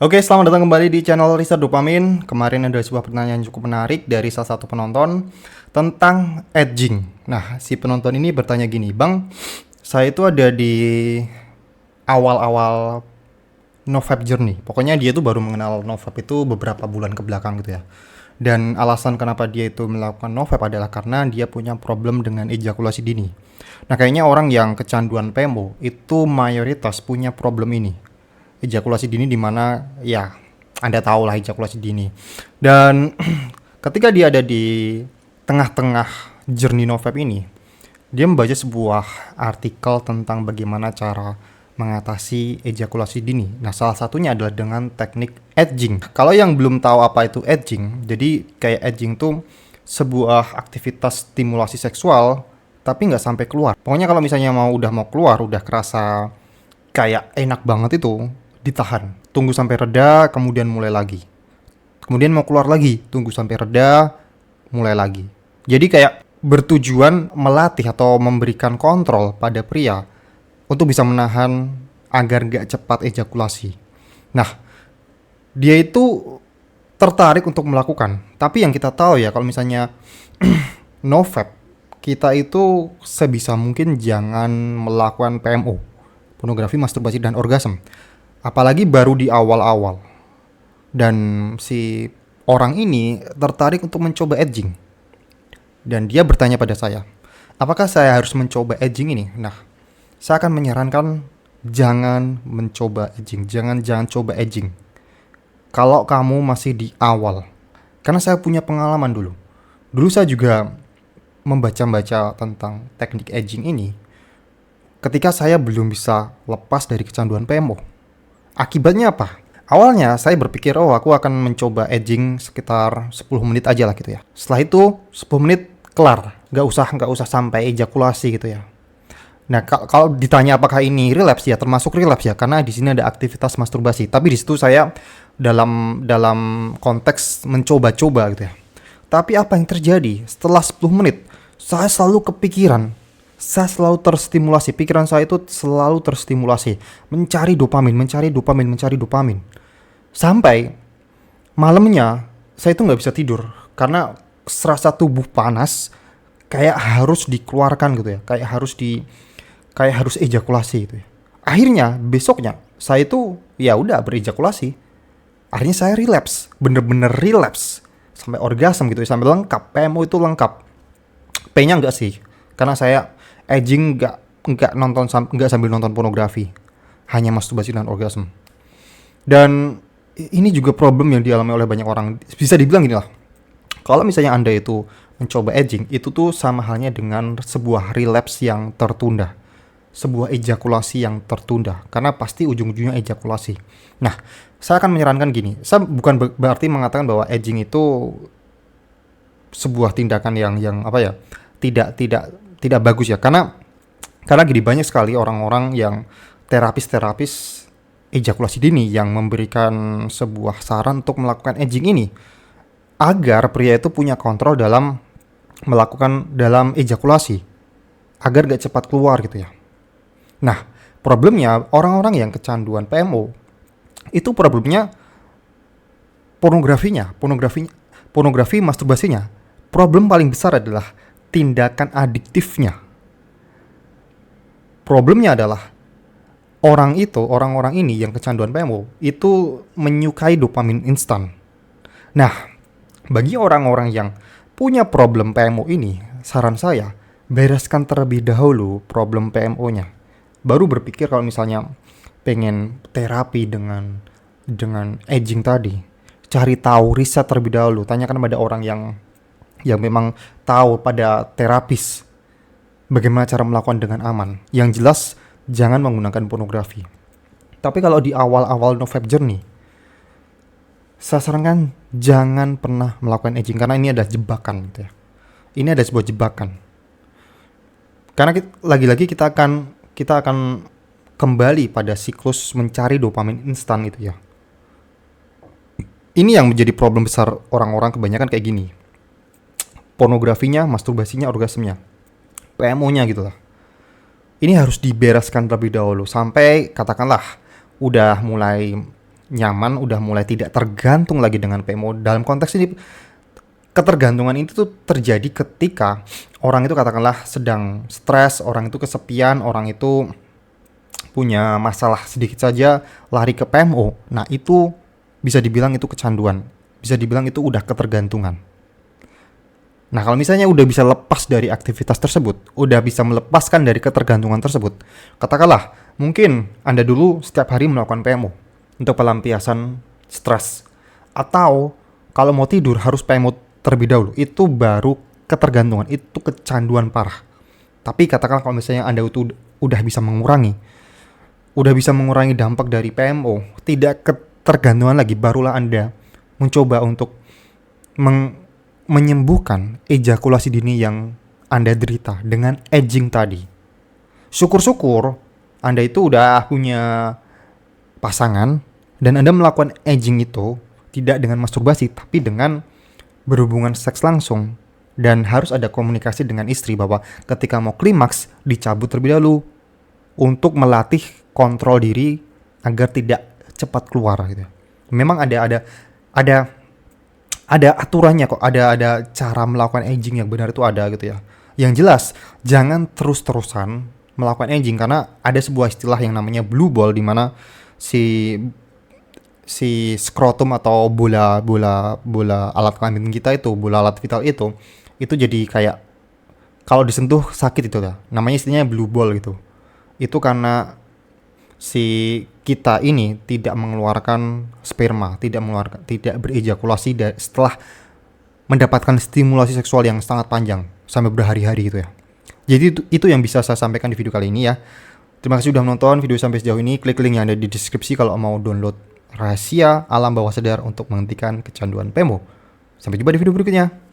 Oke, selamat datang kembali di channel Riset Dopamin. Kemarin ada sebuah pertanyaan cukup menarik dari salah satu penonton tentang edging. Nah, si penonton ini bertanya gini, Bang, saya itu ada di awal-awal NoFap journey. Pokoknya dia itu baru mengenal NoFap itu beberapa bulan ke belakang gitu ya. Dan alasan kenapa dia itu melakukan NoFap adalah karena dia punya problem dengan ejakulasi dini. Nah, kayaknya orang yang kecanduan PMO itu mayoritas punya problem ini, ejakulasi dini, di mana ya Anda tahu lah ejakulasi dini. Dan ketika dia ada di tengah-tengah journey NoFap ini, dia membaca sebuah artikel tentang bagaimana cara mengatasi ejakulasi dini. Nah, salah satunya adalah dengan teknik edging. Kalau yang belum tahu apa itu edging, jadi kayak edging tuh sebuah aktivitas stimulasi seksual tapi nggak sampai keluar. Pokoknya kalau misalnya udah mau keluar, udah kerasa kayak enak banget itu, ditahan, tunggu sampai reda, kemudian mulai lagi. Kemudian mau keluar lagi, tunggu sampai reda, mulai lagi. Jadi kayak bertujuan melatih atau memberikan kontrol pada pria untuk bisa menahan agar gak cepat ejakulasi. Nah, dia itu tertarik untuk melakukan. Tapi yang kita tahu ya, kalau misalnya NoFap, kita itu sebisa mungkin jangan melakukan PMO, pornografi, masturbasi, dan orgasme. Apalagi baru di awal-awal. Dan si orang ini tertarik untuk mencoba edging. Dan dia bertanya pada saya, apakah saya harus mencoba edging ini? Nah, saya akan menyarankan jangan mencoba edging. Jangan coba edging kalau kamu masih di awal. Karena saya punya pengalaman dulu. Dulu saya juga membaca-baca tentang teknik edging ini ketika saya belum bisa lepas dari kecanduan PMO. Akibatnya apa? Awalnya saya berpikir, oh aku akan mencoba edging sekitar 10 menit aja lah gitu ya. Setelah itu 10 menit kelar, nggak usah sampai ejakulasi gitu ya. Nah, kalau ditanya apakah ini relapse, ya termasuk relapse ya, karena di sini ada aktivitas masturbasi. Tapi di situ saya dalam konteks mencoba-coba gitu ya. Tapi apa yang terjadi? Setelah 10 menit, saya selalu kepikiran. Saya selalu terstimulasi, pikiran saya itu selalu terstimulasi, mencari dopamin. Sampai malamnya saya itu nggak bisa tidur karena serasa tubuh panas, kayak harus dikeluarkan gitu ya, kayak harus ejakulasi gitu ya. Akhirnya besoknya saya itu ya udah berejakulasi. Akhirnya saya relapse, bener-bener relapse sampai orgasme gitu ya, sampai lengkap. PMO itu lengkap. P-nya enggak sih, karena saya edging enggak sambil nonton pornografi, hanya masturbasi dan orgasme. Dan ini juga problem yang dialami oleh banyak orang. Bisa dibilang gini lah, kalau misalnya Anda itu mencoba edging, itu tuh sama halnya dengan sebuah relapse yang tertunda, sebuah ejakulasi yang tertunda, karena pasti ujung-ujungnya ejakulasi. Nah, saya akan menyarankan gini, saya bukan berarti mengatakan bahwa edging itu sebuah tindakan yang apa ya, tidak bagus ya, karena gini, banyak sekali orang-orang yang terapis ejakulasi dini yang memberikan sebuah saran untuk melakukan edging ini agar pria itu punya kontrol dalam ejakulasi, agar gak cepat keluar gitu ya. Nah, problemnya orang-orang yang kecanduan PMO itu problemnya pornografi, masturbasinya. Problem paling besar adalah tindakan adiktifnya. Problemnya adalah orang-orang ini yang kecanduan PMO itu menyukai dopamin instan. Nah, bagi orang-orang yang punya problem PMO ini, saran saya, bereskan terlebih dahulu problem PMO-nya. Baru berpikir kalau misalnya pengen terapi dengan edging tadi. Cari tahu, riset terlebih dahulu, tanyakan pada orang yang memang tahu, pada terapis, bagaimana cara melakukan dengan aman. Yang jelas jangan menggunakan pornografi. Tapi kalau di awal-awal NoFap journey, saya sarankan jangan pernah melakukan edging, karena ini adalah jebakan gitu ya. Ini ada sebuah jebakan. Karena lagi-lagi kita akan kembali pada siklus mencari dopamin instan itu ya. Ini yang menjadi problem besar orang-orang kebanyakan kayak gini. Pornografinya, masturbasinya, orgasmenya, PMO-nya gitu lah. Ini harus dibereskan terlebih dahulu sampai katakanlah udah mulai nyaman, udah mulai tidak tergantung lagi dengan PMO. Dalam konteks ini, ketergantungan itu tuh terjadi ketika orang itu katakanlah sedang stres, orang itu kesepian, orang itu punya masalah sedikit saja lari ke PMO. Nah, itu bisa dibilang itu kecanduan. Bisa dibilang itu udah ketergantungan. Nah, kalau misalnya udah bisa lepas dari aktivitas tersebut, udah bisa melepaskan dari ketergantungan tersebut, katakanlah, mungkin Anda dulu setiap hari melakukan PMO untuk pelampiasan stres. Atau kalau mau tidur harus PMO terlebih dahulu. Itu baru ketergantungan, itu kecanduan parah. Tapi katakanlah kalau misalnya Anda itu udah bisa mengurangi dampak dari PMO, tidak ketergantungan lagi, barulah Anda mencoba untuk menyembuhkan ejakulasi dini yang Anda derita dengan edging tadi. Syukur-syukur Anda itu udah punya pasangan dan Anda melakukan edging itu tidak dengan masturbasi tapi dengan berhubungan seks langsung, dan harus ada komunikasi dengan istri bahwa ketika mau klimaks dicabut terlebih dahulu untuk melatih kontrol diri agar tidak cepat keluar gitu. Memang ada aturannya kok, ada cara melakukan edging yang benar itu ada gitu ya. Yang jelas jangan terus-terusan melakukan edging, karena ada sebuah istilah yang namanya blue ball, di mana si skrotum atau bola alat kelamin kita itu, bola alat vital itu jadi kayak kalau disentuh sakit itu ya. Namanya istilahnya blue ball gitu. Itu karena si kita ini tidak mengeluarkan sperma, tidak berejakulasi setelah mendapatkan stimulasi seksual yang sangat panjang sampai berhari-hari gitu ya. Jadi itu yang bisa saya sampaikan di video kali ini ya. Terima kasih sudah menonton video sampai sejauh ini. Klik link yang ada di deskripsi kalau mau download rahasia alam bawah sadar untuk menghentikan kecanduan PMO. Sampai jumpa di video berikutnya.